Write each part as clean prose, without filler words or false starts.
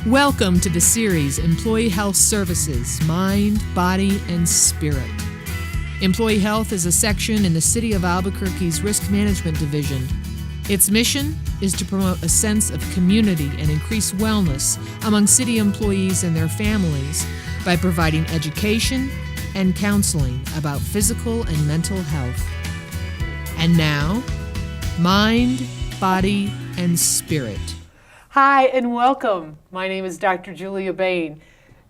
Welcome to the series Employee Health Services, Mind, Body, and Spirit. Employee Health is a section in the City of Albuquerque's Risk Management Division. Its mission is to promote a sense of community and increase wellness among city employees and their families by providing education and counseling about physical and mental health. And now, Mind, Body, and Spirit. Hi and welcome. My name is Dr. Julia Bain.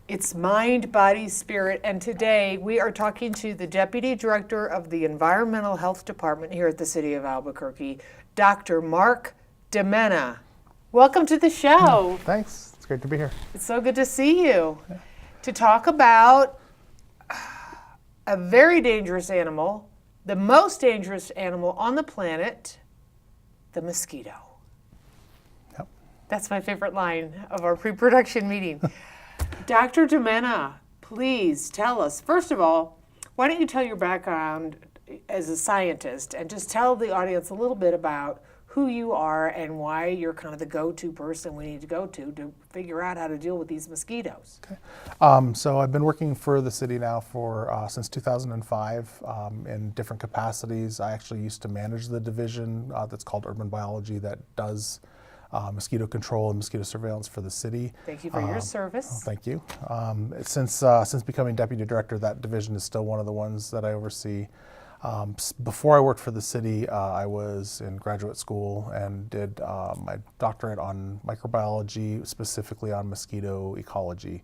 It's Mind, Body, Spirit, and today we are talking to the Deputy Director of the Environmental Health Department here at the City of Albuquerque, Dr. Mark DiMenna. Welcome to the show. Thanks. It's great to be here. It's so good to see you. To talk about a very dangerous animal, the most dangerous animal on the planet, the mosquito. That's my favorite line of our pre-production meeting. Dr. DiMenna, please tell us, first of all, why don't you tell your background as a scientist and just tell the audience a little bit about who you are and why you're kind of the go-to person we need to go to figure out how to deal with these mosquitoes. Okay. So I've been working for the city now since 2005 in different capacities. I actually used to manage the division that's called Urban Biology that does mosquito control and mosquito surveillance for the city. Thank you for your service. Thank you. Since becoming deputy director, that division is still one of the ones that I oversee. Before I worked for the city, I was in graduate school and did my doctorate on microbiology, specifically on mosquito ecology,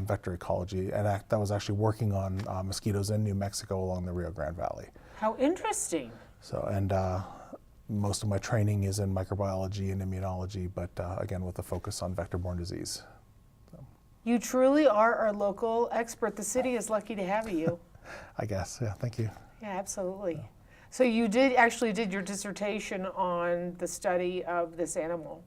vector ecology, and that was actually working on mosquitoes in New Mexico along the Rio Grande Valley. How interesting. Most of my training is in microbiology and immunology, but again, with a focus on vector-borne disease. You truly are our local expert. The city is lucky to have you. I guess, yeah, thank you. Yeah, absolutely. So you did your dissertation on the study of this animal.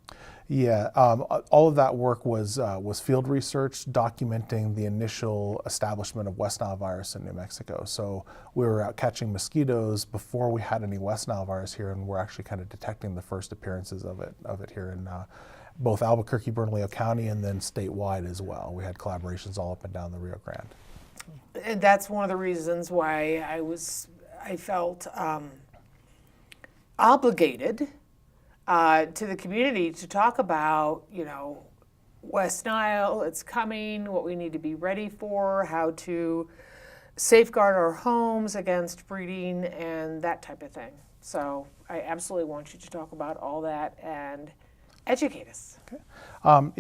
Yeah, all of that work was field research documenting the initial establishment of West Nile virus in New Mexico. So we were out catching mosquitoes before we had any West Nile virus here, and we're actually kind of detecting the first appearances of it here in both Albuquerque, Bernalillo County, and then statewide as well. We had collaborations all up and down the Rio Grande. And that's one of the reasons why I felt obligated to the community to talk about, West Nile, it's coming, what we need to be ready for, how to safeguard our homes against breeding and that type of thing. So I absolutely want you to talk about all that and educate us. Okay.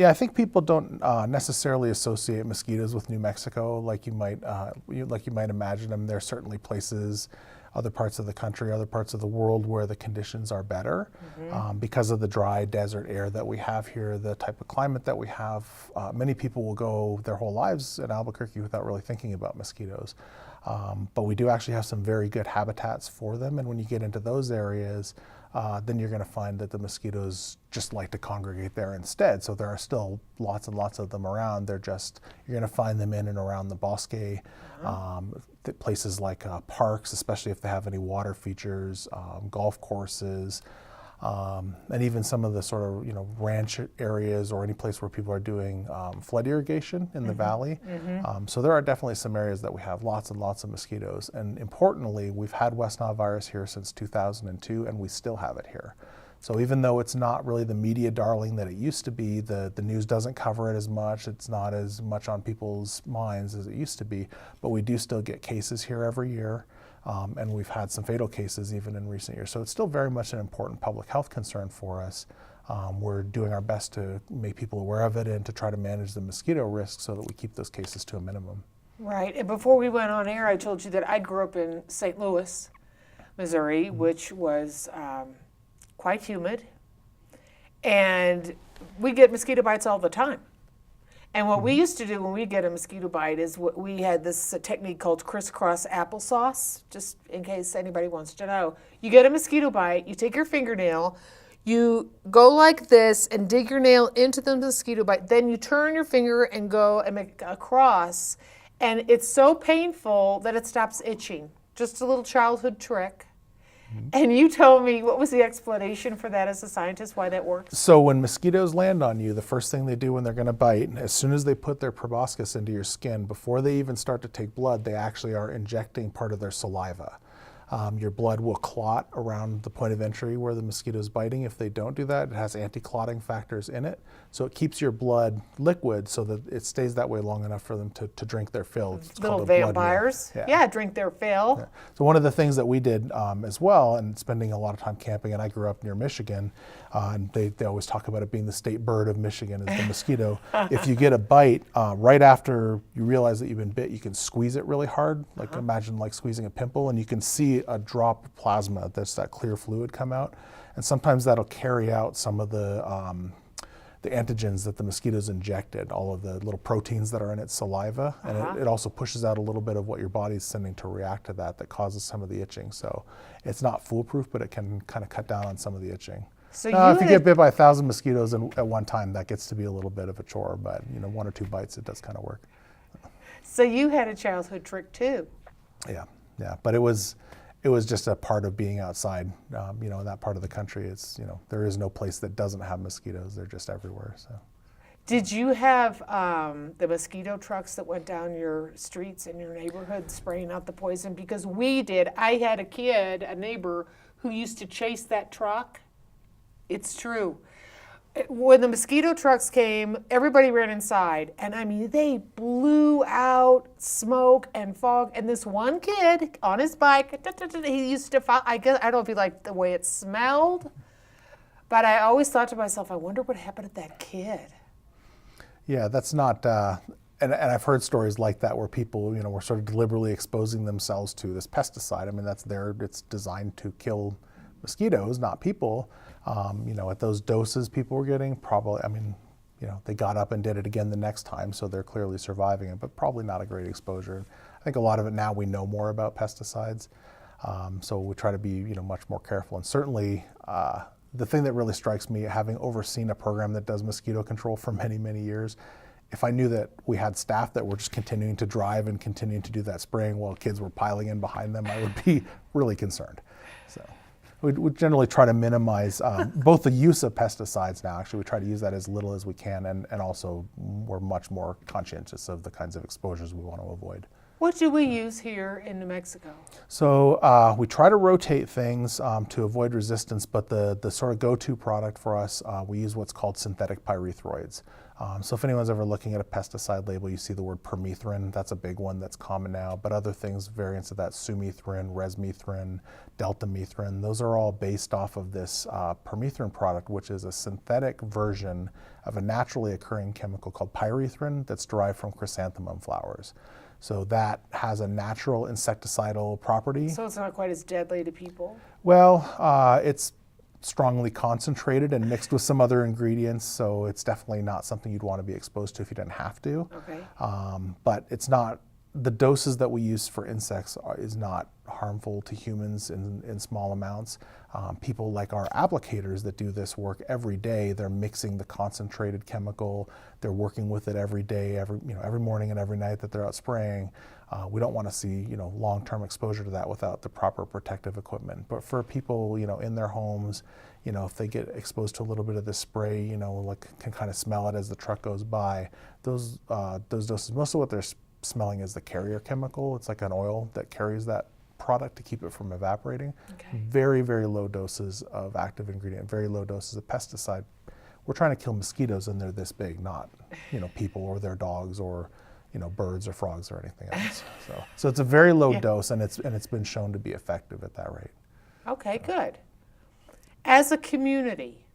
I think people don't necessarily associate mosquitoes with New Mexico like you might imagine them. There are certainly places, other parts of the country, other parts of the world where the conditions are better because of the dry desert air that we have here, the type of climate that we have. Many people will go their whole lives in Albuquerque without really thinking about mosquitoes. But we do actually have some very good habitats for them, and when you get into those areas, then you're going to find that the mosquitoes just like to congregate there instead. So there are still lots and lots of them around. You're going to find them in and around the bosque, places like parks, especially if they have any water features, golf courses, and even some of the sort of ranch areas or any place where people are doing flood irrigation in the valley. So there are definitely some areas that we have lots and lots of mosquitoes. And importantly, we've had West Nile virus here since 2002, and we still have it here. So even though it's not really the media darling that it used to be, the news doesn't cover it as much, it's not as much on people's minds as it used to be, but we do still get cases here every year. And we've had some fatal cases even in recent years. So it's still very much an important public health concern for us. We're doing our best to make people aware of it and to try to manage the mosquito risk so that we keep those cases to a minimum. Right, and before we went on air, I told you that I grew up in St. Louis, Missouri, which was quite humid. And we get mosquito bites all the time. And what we used to do when we get a mosquito bite is we had this technique called crisscross applesauce, just in case anybody wants to know. You get a mosquito bite, you take your fingernail, you go like this and dig your nail into the mosquito bite, then you turn your finger and go and make a cross, and it's so painful that it stops itching. Just a little childhood trick. And you told me, what was the explanation for that as a scientist, why that works? So when mosquitoes land on you, the first thing they do when they're going to bite, as soon as they put their proboscis into your skin, before they even start to take blood, they actually are injecting part of their saliva. Your blood will clot around the point of entry where the mosquito is biting. If they don't do that, it has anti-clotting factors in it. So it keeps your blood liquid so that it stays that way long enough for them to drink their fill. It's Little called a blood vampires. meal. Yeah, drink their fill. Yeah. So one of the things that we did as well, and spending a lot of time camping, and I grew up near Michigan, and they always talk about it being the state bird of Michigan is the mosquito. If you get a bite, right after you realize that you've been bit, you can squeeze it really hard. Like imagine like squeezing a pimple, and you can see a drop of plasma, that's that clear fluid come out. And sometimes that'll carry out some of the antigens that the mosquitoes injected, all of the little proteins that are in its saliva, and it also pushes out a little bit of what your body's sending to react to that causes some of the itching. So it's not foolproof, but it can kind of cut down on some of the itching. So If you get bit by 1,000 mosquitoes at one time, that gets to be a little bit of a chore, but 1 or 2 bites, it does kind of work. So you had a childhood trick too. Yeah, but it was just a part of being outside. In that part of the country, it's there is no place that doesn't have mosquitoes. They're just everywhere. So, Did you have the mosquito trucks that went down your streets in your neighborhood spraying out the poison? Because we did. I had a neighbor, who used to chase that truck. It's true. When the mosquito trucks came, everybody ran inside. And I mean, they blew out smoke and fog. And this one kid on his bike, he used to follow, I don't know if he liked the way it smelled, but I always thought to myself, I wonder what happened to that kid. yeah, that's not. And I've heard stories like that where people, were sort of deliberately exposing themselves to this pesticide. I mean, it's designed to kill mosquitoes, not people. At those doses people were getting, probably, they got up and did it again the next time, so they're clearly surviving it, but probably not a great exposure. I think a lot of it now we know more about pesticides, so we try to be, much more careful. And certainly, the thing that really strikes me, having overseen a program that does mosquito control for many, many years, if I knew that we had staff that were just continuing to drive and continuing to do that spraying while kids were piling in behind them, I would be really concerned. So. We generally try to minimize both the use of pesticides now. Actually, we try to use that as little as we can, and also we're much more conscientious of the kinds of exposures we want to avoid. What do we use here in New Mexico? So we try to rotate things to avoid resistance, but the sort of go-to product for us, we use what's called synthetic pyrethroids. So if anyone's ever looking at a pesticide label, you see the word permethrin. That's a big one that's common now. But other things, variants of that, sumethrin, resmethrin, deltamethrin, those are all based off of this permethrin product, which is a synthetic version of a naturally occurring chemical called pyrethrin that's derived from chrysanthemum flowers. So that has a natural insecticidal property. So it's not quite as deadly to people? Well, it's strongly concentrated and mixed with some other ingredients, so it's definitely not something you'd want to be exposed to if you didn't have to. Okay. But it's not, the doses that we use for insects is not harmful to humans in small amounts. People like our applicators that do this work every day, they're mixing the concentrated chemical, they're working with it every day, every morning and every night that they're out spraying. We don't want to see, long-term exposure to that without the proper protective equipment. But for people, in their homes, if they get exposed to a little bit of this spray, can kind of smell it as the truck goes by, those doses, most of what they're smelling is the carrier chemical. It's like an oil that carries that product to keep it from evaporating. Okay. Very, very low doses of active ingredient, very low doses of pesticide. We're trying to kill mosquitoes and they're this big, not, people or their dogs or, birds or frogs or anything else. So it's a very low dose, and it's been shown to be effective at that rate. Okay, good. As a community,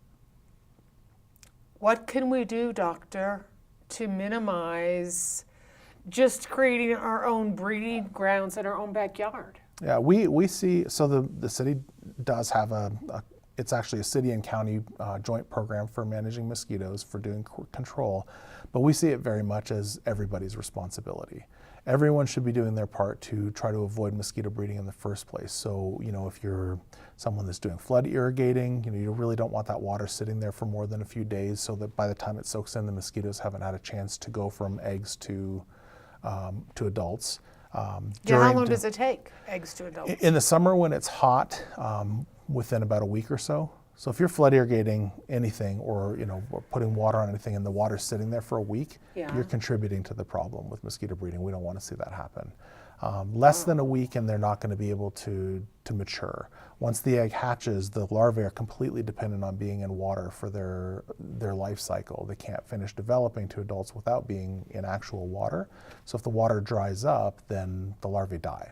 what can we do, doctor, to minimize just creating our own breeding grounds in our own backyard? Yeah, we see, so the city does have it's actually a city and county joint program for managing mosquitoes, for doing control, but we see it very much as everybody's responsibility. Everyone should be doing their part to try to avoid mosquito breeding in the first place. So, if you're someone that's doing flood irrigating, you really don't want that water sitting there for more than a few days, so that by the time it soaks in, the mosquitoes haven't had a chance to go from eggs to adults. How during- long does it take, eggs to adults? In the summer when it's hot, within about a week or so. So if you're flood irrigating anything or or putting water on anything and the water's sitting there for a week, Yeah. you're contributing to the problem with mosquito breeding. We don't want to see that happen. Less than a week and they're not going to be able to mature. Once the egg hatches, the larvae are completely dependent on being in water for their life cycle. They can't finish developing to adults without being in actual water. So if the water dries up, then the larvae die.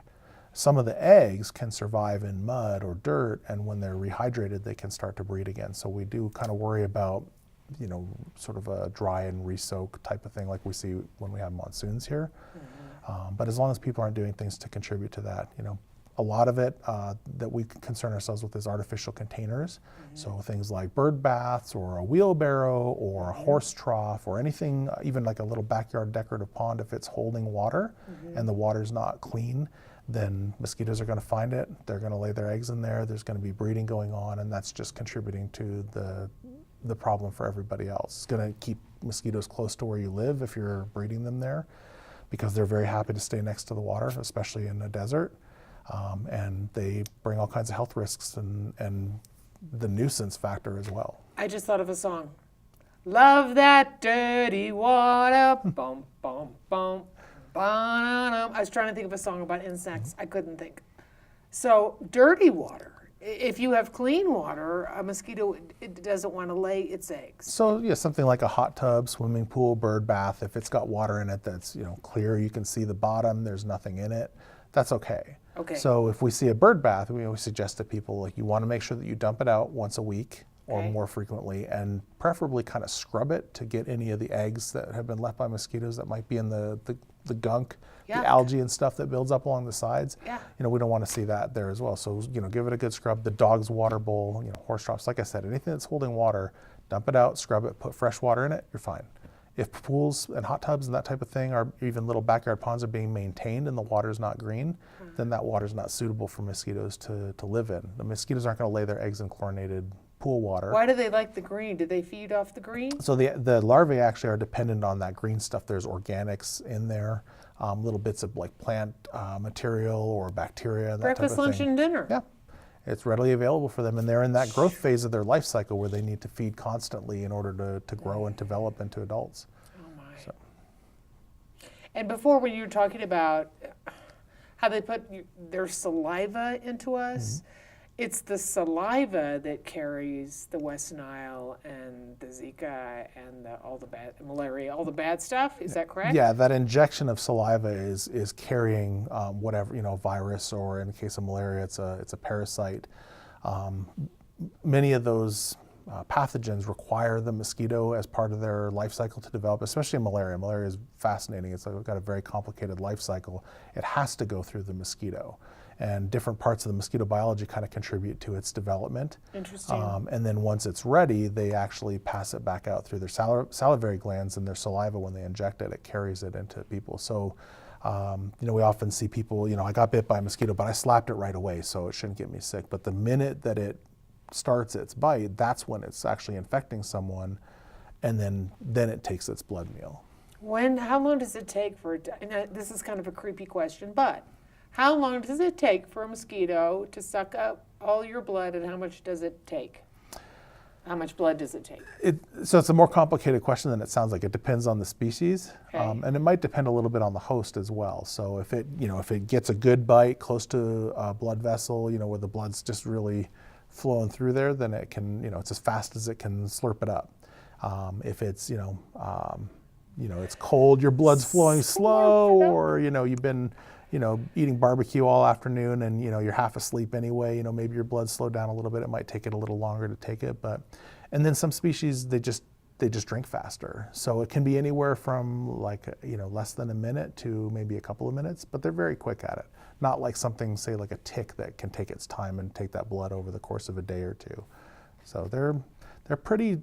Some of the eggs can survive in mud or dirt, and when they're rehydrated, they can start to breed again. So we do kind of worry about, sort of a dry and re-soak type of thing like we see when we have monsoons here. But as long as people aren't doing things to contribute to that, a lot of it that we concern ourselves with is artificial containers. So things like bird baths or a wheelbarrow or a horse trough or anything, even like a little backyard decorative pond, if it's holding water and the water's not clean, then mosquitoes are going to find it. They're going to lay their eggs in there. There's going to be breeding going on, and that's just contributing to the problem for everybody else. It's going to keep mosquitoes close to where you live if you're breeding them there, because they're very happy to stay next to the water, especially in a desert. And they bring all kinds of health risks and the nuisance factor as well. I just thought of a song. Love that dirty water. Bum, bum, bum. Ba-na-na. I was trying to think of a song about insects. I couldn't think. So dirty water. If you have clean water, a mosquito it doesn't want to lay its eggs. So yeah, something like a hot tub, swimming pool, bird bath, if it's got water in it that's clear, you can see the bottom, there's nothing in it, that's okay. Okay. So if we see a bird bath, we always suggest to people, you want to make sure that you dump it out once a week or more frequently, and preferably kind of scrub it to get any of the eggs that have been left by mosquitoes that might be in the gunk, the algae and stuff that builds up along the sides. Yeah. We don't want to see that there as well. So, give it a good scrub. The dog's water bowl, horse troughs, like I said, anything that's holding water, dump it out, scrub it, put fresh water in it, you're fine. If pools and hot tubs and that type of thing, or even little backyard ponds, are being maintained and the water's not green, then that water's not suitable for mosquitoes to live in. The mosquitoes aren't going to lay their eggs in chlorinated pool water. Why do they like the green? Do they feed off the green? So the larvae actually are dependent on that green stuff. There's organics in there, little bits of like plant material or bacteria, that Breakfast, type of lunch, thing. and dinner. Yeah. It's readily available for them, and they're in that growth phase of their life cycle where they need to feed constantly in order to grow and develop into adults. Oh my. So. And before, when you were talking about how they put their saliva into us, it's the saliva that carries the West Nile and the Zika and all the bad malaria, all the bad stuff. Is that correct? Yeah, that injection of saliva is carrying whatever, virus, or in the case of malaria, it's a parasite. Many of those pathogens require the mosquito as part of their life cycle to develop, especially malaria. Malaria is fascinating. It's got a very complicated life cycle. It has to go through the mosquito. And different parts of the mosquito biology kind of contribute to its development. Interesting. And then once it's ready, they actually pass it back out through their salivary glands and their saliva. When they inject it, it carries it into people. So, we often see people, I got bit by a mosquito, but I slapped it right away, so it shouldn't get me sick. But the minute that it starts its bite, that's when it's actually infecting someone, and then it takes its blood meal. How long does it take for it this is kind of a creepy question, but how long does it take for a mosquito to suck up all your blood, and how much does it take? How much blood does it take? So it's a more complicated question than it sounds like. It depends on the species, Okay. and it might depend a little bit on the host as well. So if it gets a good bite close to a blood vessel, where the blood's just really flowing through there, then it can, it's as fast as it can slurp it up. If it's, it's cold, your blood's flowing slow, or you've been eating barbecue all afternoon and you're half asleep anyway, maybe your blood slowed down a little bit. It might take it a little longer to take it, and then some species, they just drink faster. So it can be anywhere from less than a minute to maybe a couple of minutes, but they're very quick at it. Not like something, say like a tick, that can take its time and take that blood over the course of a day or two. So they're pretty,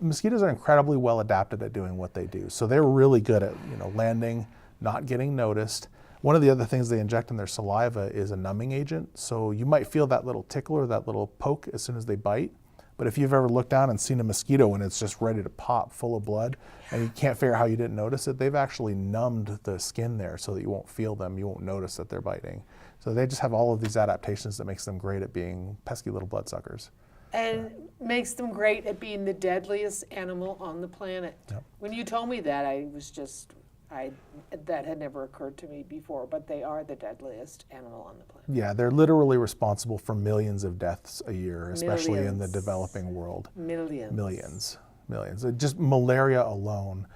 mosquitoes are incredibly well adapted at doing what they do. So they're really good at, landing, not getting noticed. One of the other things they inject in their saliva is a numbing agent. So you might feel that little tickle or that little poke as soon as they bite, But if you've ever looked down and seen a mosquito and it's just ready to pop full of blood and you can't figure out how you didn't notice it, they've actually numbed the skin there so that you won't feel them, you won't notice that they're biting. So they just have all of these adaptations that makes them great at being pesky little bloodsuckers. And makes them great at being the deadliest animal on the planet. Yep. When you told me that, that had never occurred to me before, but they are the deadliest animal on the planet. Yeah, they're literally responsible for millions of deaths a year, especially in the developing world. Millions. Just malaria alone.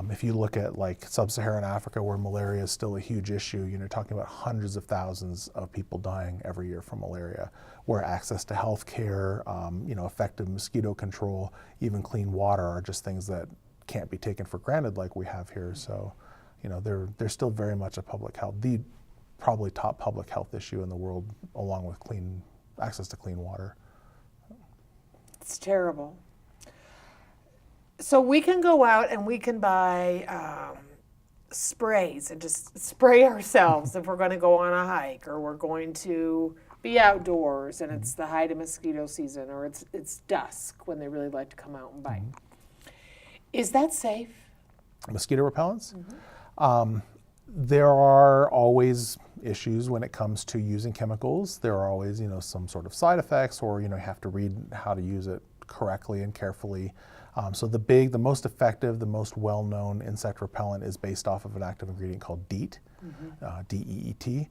If you look at like sub-Saharan Africa, where malaria is still a huge issue, you're talking about hundreds of thousands of people dying every year from malaria, where access to health care, effective mosquito control, even clean water are just things that can't be taken for granted like we have here. So, they're still very much a public health, the probably top public health issue in the world, along with access to clean water. It's terrible. So we can go out and we can buy sprays and just spray ourselves if we're going to go on a hike, or we're going to be outdoors and it's the height of mosquito season, or it's dusk when they really like to come out and bite. Is that safe? Mosquito repellents? There are always issues when it comes to using chemicals. There are always, some sort of side effects, or, you have to read how to use it correctly and carefully. So the most effective, the most well-known insect repellent is based off of an active ingredient called DEET, D-E-E-T.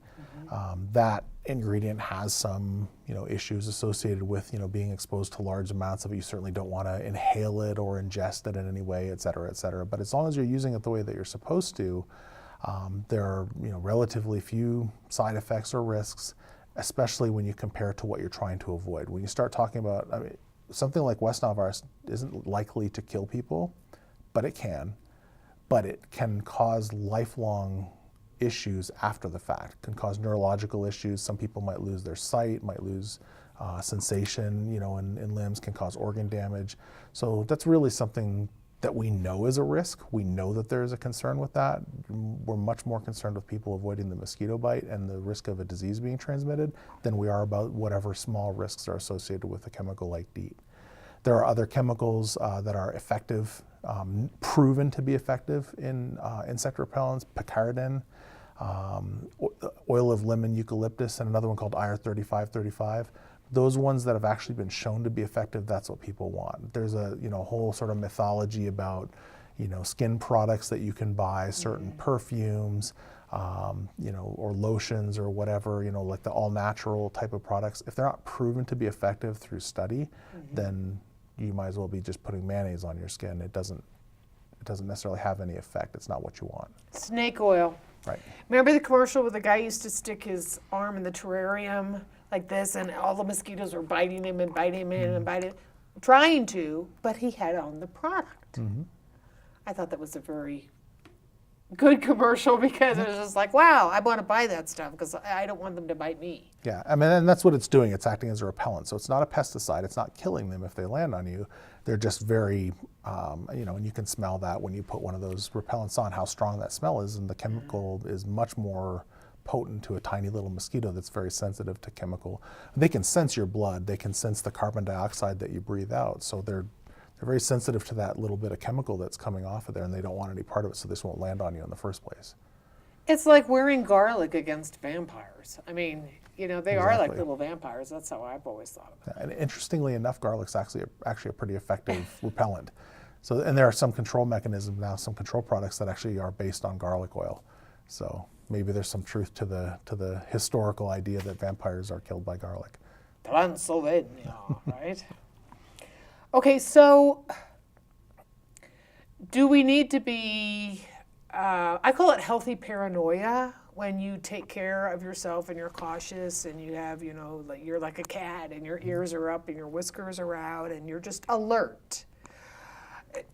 That ingredient has some, issues associated with, being exposed to large amounts of it. You certainly don't want to inhale it or ingest it in any way, et cetera, et cetera. But as long as you're using it the way that you're supposed to, there are, relatively few side effects or risks, especially when you compare it to what you're trying to avoid. When you start talking about, something like West Nile virus isn't likely to kill people, but it can cause lifelong issues after the fact, can cause neurological issues. Some people might lose their sight, might lose sensation, in limbs, can cause organ damage. So that's really something that we know is a risk. We know that there is a concern with that. We're much more concerned with people avoiding the mosquito bite and the risk of a disease being transmitted than we are about whatever small risks are associated with a chemical like DEET. There are other chemicals that are effective, proven to be effective in insect repellents, picaridin, oil of lemon eucalyptus, and another one called IR3535. Those ones that have actually been shown to be effective, that's what people want. There's a whole sort of mythology about skin products that you can buy, certain perfumes, or lotions or whatever, like the all-natural type of products. If they're not proven to be effective through study, then you might as well be just putting mayonnaise on your skin. It doesn't necessarily have any effect. It's not what you want. Snake oil. Right. Remember the commercial where the guy used to stick his arm in the terrarium like this, and all the mosquitoes were biting him and biting him and biting him, trying to, but he had on the product. I thought that was a very good commercial, because it was just like, wow, I want to buy that stuff because I don't want them to bite me. Yeah, and that's what it's doing. It's acting as a repellent. So it's not a pesticide. It's not killing them if they land on you. They're just very, and you can smell that when you put one of those repellents on, how strong that smell is, and the chemical is much more potent to a tiny little mosquito that's very sensitive to chemical. They can sense your blood. They can sense the carbon dioxide that you breathe out. So they're very sensitive to that little bit of chemical that's coming off of there, and they don't want any part of it, so this won't land on you in the first place. It's like wearing garlic against vampires. I mean, they are like little vampires. That's how I've always thought of it. And interestingly enough, garlic's actually a pretty effective repellent. So, and there are some control mechanisms now, some control products that actually are based on garlic oil. So maybe there's some truth to the historical idea that vampires are killed by garlic. Transylvania, right? Okay, so do we need to be, I call it healthy paranoia, when you take care of yourself and you're cautious and you have, like you're like a cat and your ears are up and your whiskers are out and you're just alert.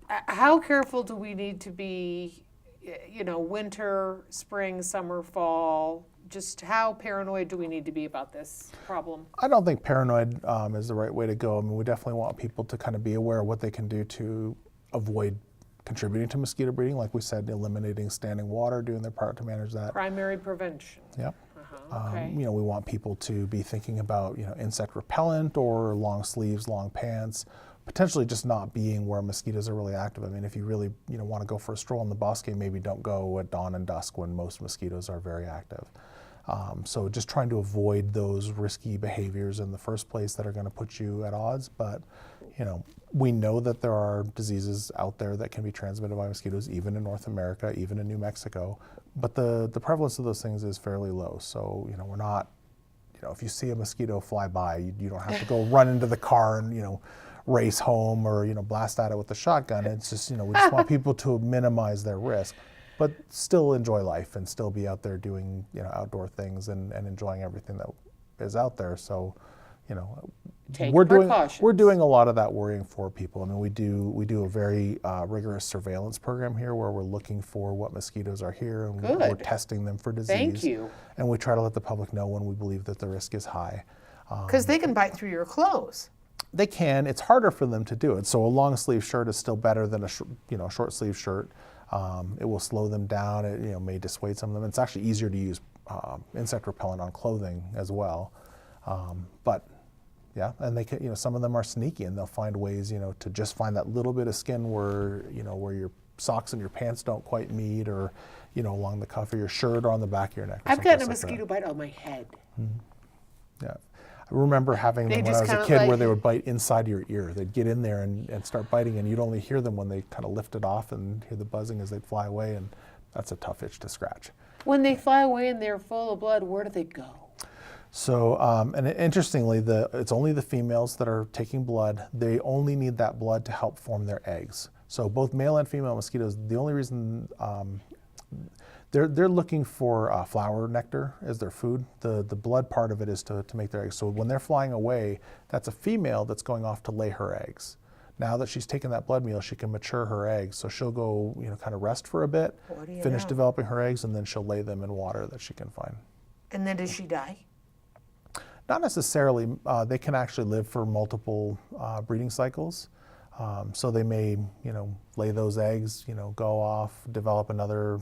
How careful do we need to be, winter, spring, summer, fall? Just how paranoid do we need to be about this problem? I don't think paranoid is the right way to go. I mean, we definitely want people to kind of be aware of what they can do to avoid contributing to mosquito breeding. Like we said, eliminating standing water, doing their part to manage that. Primary prevention. Yep. Okay. You know, we want people to be thinking about, you know, insect repellent or long sleeves, long pants, potentially just not being where mosquitoes are really active. I mean, if you really, you know, want to go for a stroll in the bosque, maybe don't go at dawn and dusk when most mosquitoes are very active. So just trying to avoid those risky behaviors in the first place that are going to put you at odds. But, you know, we know that there are diseases out there that can be transmitted by mosquitoes, even in North America, even in New Mexico. But the prevalence of those things is fairly low. So, you know, we're not, you know, if you see a mosquito fly by, you don't have to go run into the car and, you know, race home or, you know, blast at it with a shotgun. It's just, you know, we just want people to minimize their risk, but still enjoy life and still be out there doing, you know, outdoor things and enjoying everything that is out there. So, you know, we're doing a lot of that worrying for people. I mean, we do a very rigorous surveillance program here where we're looking for what mosquitoes are here and we're testing them for disease. Thank you. And we try to let the public know when we believe that the risk is high. Because they can bite through your clothes. They can. It's harder for them to do it. So a long sleeve shirt is still better than a short sleeve shirt. It will slow them down. It, you know, may dissuade some of them. It's actually easier to use insect repellent on clothing as well. But yeah, and they can, you know, some of them are sneaky and they'll find ways, you know, to just find that little bit of skin where, you know, where your socks and your pants don't quite meet, or, you know, along the cuff of your shirt or on the back of your neck. I've gotten a mosquito bite on my head. Yeah. I remember having them when I was a kid where they would bite inside your ear. They'd get in there and start biting, and you'd only hear them when they kind of lift it off and hear the buzzing as they'd fly away, and that's a tough itch to scratch. When they fly away and they're full of blood, where do they go? So, and interestingly, it's only the females that are taking blood. They only need that blood to help form their eggs. So both male and female mosquitoes, the only reason they're looking for flower nectar as their food. The blood part of it is to make their eggs. So when they're flying away, that's a female that's going off to lay her eggs. Now that she's taken that blood meal, she can mature her eggs. So she'll go, you know, kind of rest for a bit, finish developing her eggs, and then she'll lay them in water that she can find. And then does she die? Not necessarily. They can actually live for multiple breeding cycles. So they may, you know, lay those eggs, you know, go off, develop another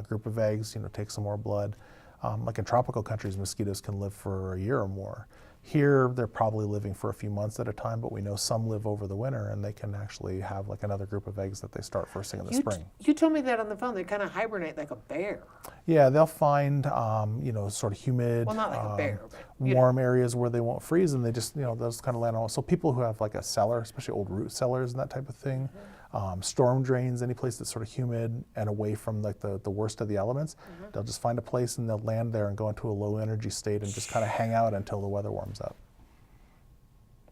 group of eggs, you know, take some more blood. Like in tropical countries, mosquitoes can live for a year or more. Here, they're probably living for a few months at a time, but we know some live over the winter, and they can actually have like another group of eggs that they start first thing in the spring. You told me that on the phone. They kind of hibernate like a bear. Yeah, they'll find, you know, sort of humid, well, not like a bear, but, warm areas where they won't freeze, and they just, you know, those kind of land on. So people who have like a cellar, especially old root cellars and that type of thing, storm drains, any place that's sort of humid and away from like the worst of the elements, they'll just find a place and they'll land there and go into a low energy state and just kind of hang out until the weather warms up.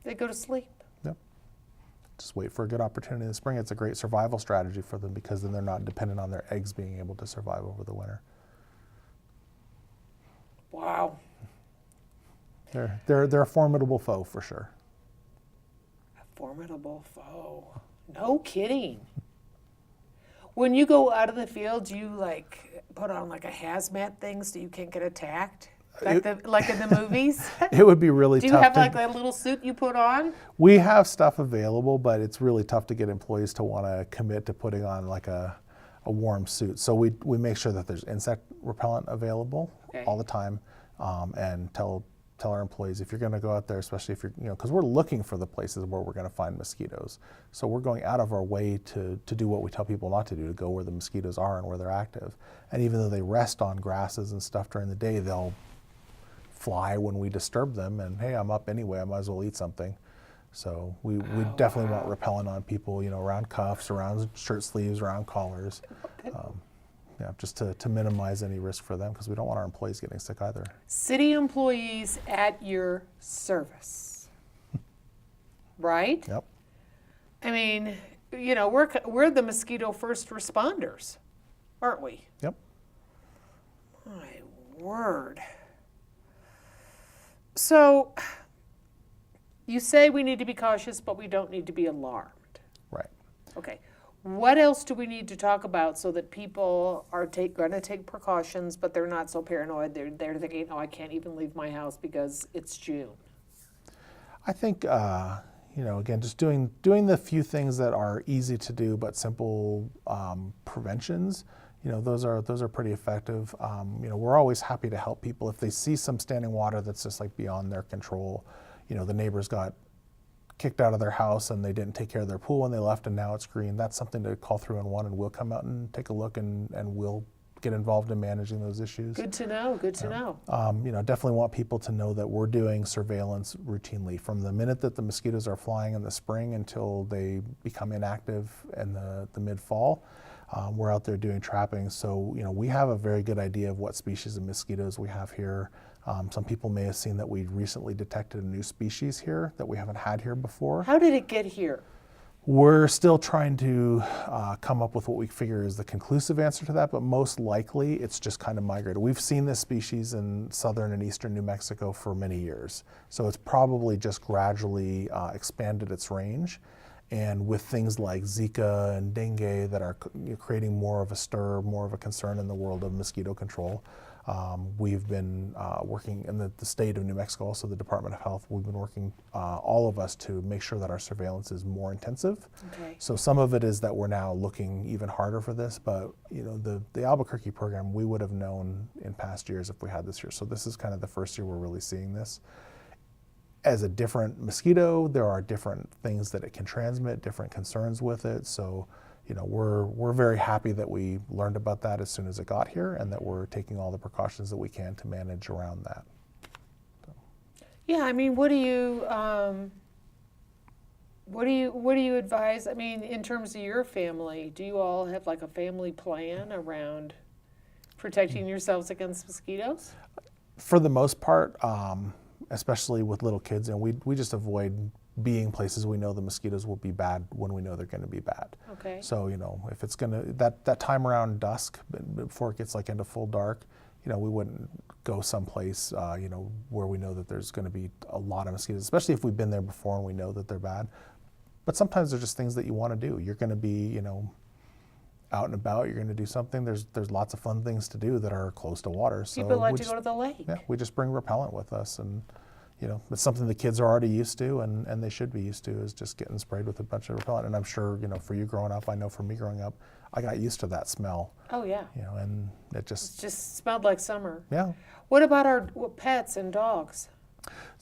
They go to sleep. Yep. Just wait for a good opportunity in the spring. It's a great survival strategy for them because then they're not dependent on their eggs being able to survive over the winter. Wow. They're a formidable foe for sure. A formidable foe. No kidding. When you go out of the field, do you like put on like a hazmat thing so you can't get attacked? Like in the movies? It would be really tough. Do you have like a little suit you put on? We have stuff available, but it's really tough to get employees to want to commit to putting on like a warm suit. So we make sure that there's insect repellent available all the time, and tell our employees, if you're going to go out there, especially if you're, you know, because we're looking for the places where we're going to find mosquitoes. So we're going out of our way to do what we tell people not to do, to go where the mosquitoes are and where they're active. And even though they rest on grasses and stuff during the day, they'll fly when we disturb them. And hey, I'm up anyway, I might as well eat something. So we definitely want repellent on people, you know, around cuffs, around shirt sleeves, around collars. Yeah, just to minimize any risk for them, because we don't want our employees getting sick either. City employees at your service, right? Yep. I mean, you know, we're the mosquito first responders, aren't we? Yep. My word. So, you say we need to be cautious, but we don't need to be alarmed. Right. Okay. What else do we need to talk about so that people are going to take precautions, but they're not so paranoid? They're thinking, oh, I can't even leave my house because it's June. I think, you know, again, just doing the few things that are easy to do but simple preventions. those are pretty effective. We're always happy to help people if they see some standing water that's just like beyond their control. The neighbors got kicked out of their house and they didn't take care of their pool when they left, and now it's green. That's something to call 311, and we'll come out and take a look, and we'll get involved in managing those issues. Good to know. Good to know. Definitely want people to know that we're doing surveillance routinely from the minute that the mosquitoes are flying in the spring until they become inactive in the mid-fall. We're out there doing trapping, so we have a very good idea of what species of mosquitoes we have here. Some people may have seen that we recently detected a new species here that we haven't had here before. How did it get here? We're still trying to come up with what we figure is the conclusive answer to that, but most likely it's just kind of migrated. We've seen this species in southern and eastern New Mexico for many years, so it's probably just gradually expanded its range. And with things like Zika and dengue that are creating more of a stir, more of a concern in the world of mosquito control, we've been working in the state of New Mexico, also the Department of Health. We've been working, all of us, to make sure that our surveillance is more intensive. Okay. So some of it is that we're now looking even harder for this, but the Albuquerque program, we would have known in past years if we had this year. So this is kind of the first year we're really seeing this. As a different mosquito, there are different things that it can transmit, different concerns with it. So, we're very happy that we learned about that as soon as it got here, and that we're taking all the precautions that we can to manage around that. So. Yeah, I mean, what do you advise? I mean, in terms of your family, do you all have like a family plan around protecting yourselves against mosquitoes? For the most part, especially with little kids, and we just avoid being places we know the mosquitoes will be bad when we know they're going to be bad. Okay. So if it's going to that time around dusk, before it gets like into full dark, we wouldn't go someplace where we know that there's going to be a lot of mosquitoes, especially if we've been there before and we know that they're bad. But sometimes they're just things that you want to do. You're going to be out and about. You're going to do something. There's lots of fun things to do that are close to water. So people like to go to the lake. Yeah, we just bring repellent with us, and it's something the kids are already used to, and they should be used to, is just getting sprayed with a bunch of repellent. And I'm sure, for you growing up, I know for me growing up, I got used to that smell. Oh, yeah. And it just smelled like summer. Yeah. What about our pets and dogs?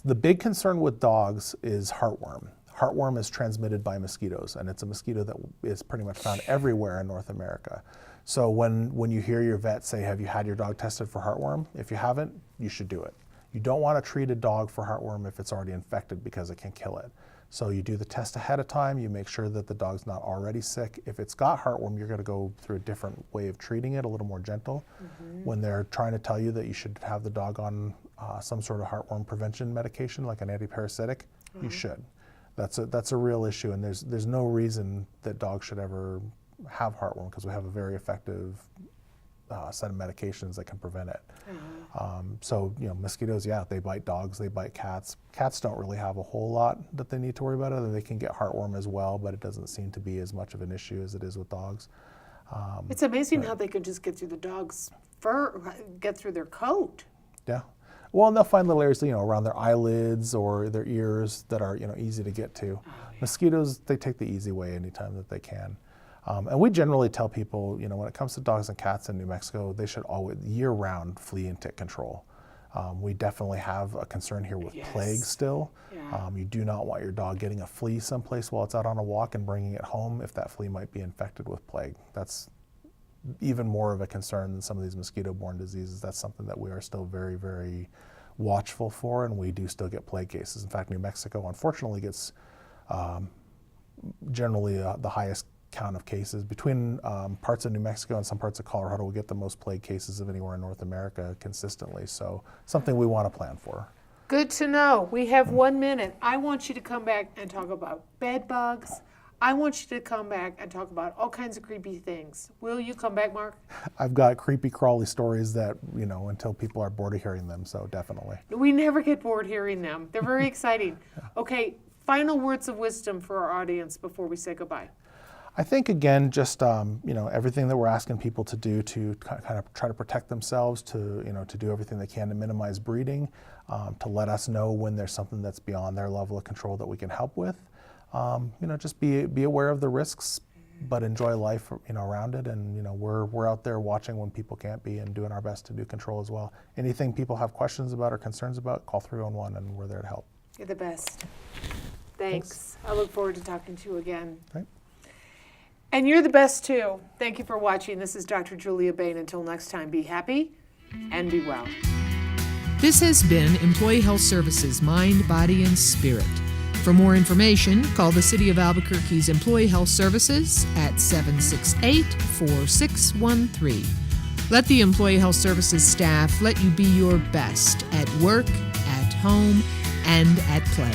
The big concern with dogs is heartworm. Heartworm is transmitted by mosquitoes, and it's a mosquito that is pretty much found everywhere in North America. So when you hear your vet say, have you had your dog tested for heartworm? If you haven't, you should do it. You don't want to treat a dog for heartworm if it's already infected, because it can kill it. So you do the test ahead of time, you make sure that the dog's not already sick. If it's got heartworm, you're going to go through a different way of treating it, a little more gentle. Mm-hmm. When they're trying to tell you that you should have the dog on some sort of heartworm prevention medication, like an antiparasitic, you should. That's a real issue, and there's no reason that dogs should ever have heartworm, because we have a very effective set of medications that can prevent it. So mosquitoes, they bite dogs, they bite cats. Cats don't really have a whole lot that they need to worry about, other than they can get heartworm as well, but it doesn't seem to be as much of an issue as it is with dogs. It's amazing how they can just get through the dog's fur, get through their coat. Yeah. Well, and they'll find little areas, around their eyelids or their ears that are, easy to get to. Mosquitoes, they take the easy way anytime that they can. And we generally tell people, when it comes to dogs and cats in New Mexico, they should always, year-round, flea and tick control. We definitely have a concern here with plague still. Yeah. You do not want your dog getting a flea someplace while it's out on a walk and bringing it home if that flea might be infected with plague. That's even more of a concern than some of these mosquito-borne diseases. That's something that we are still very, very watchful for, and we do still get plague cases. In fact, New Mexico, unfortunately, gets generally the highest count of cases. Between parts of New Mexico and some parts of Colorado, we get the most plague cases of anywhere in North America consistently. So something we want to plan for. Good to know. We have 1 minute. I want you to come back and talk about bed bugs. I want you to come back and talk about all kinds of creepy things. Will you come back, Mark? I've got creepy crawly stories that, until people are bored of hearing them, so definitely. We never get bored hearing them. They're very exciting. Okay, final words of wisdom for our audience before we say goodbye. I think, again, just everything that we're asking people to do to kind of try to protect themselves, to do everything they can to minimize breeding, to let us know when there's something that's beyond their level of control that we can help with. Just be aware of the risks, enjoy life, around it. And we're out there watching when people can't be and doing our best to do control as well. Anything people have questions about or concerns about, call 311 and we're there to help. You're the best. Thanks. I look forward to talking to you again. Right. And you're the best too. Thank you for watching. This is Dr. Julia Bain. Until next time, be happy and be well. This has been Employee Health Services Mind, Body, and Spirit. For more information, call the City of Albuquerque's Employee Health Services at 768-4613. Let the Employee Health Services staff let you be your best at work, at home, and at play.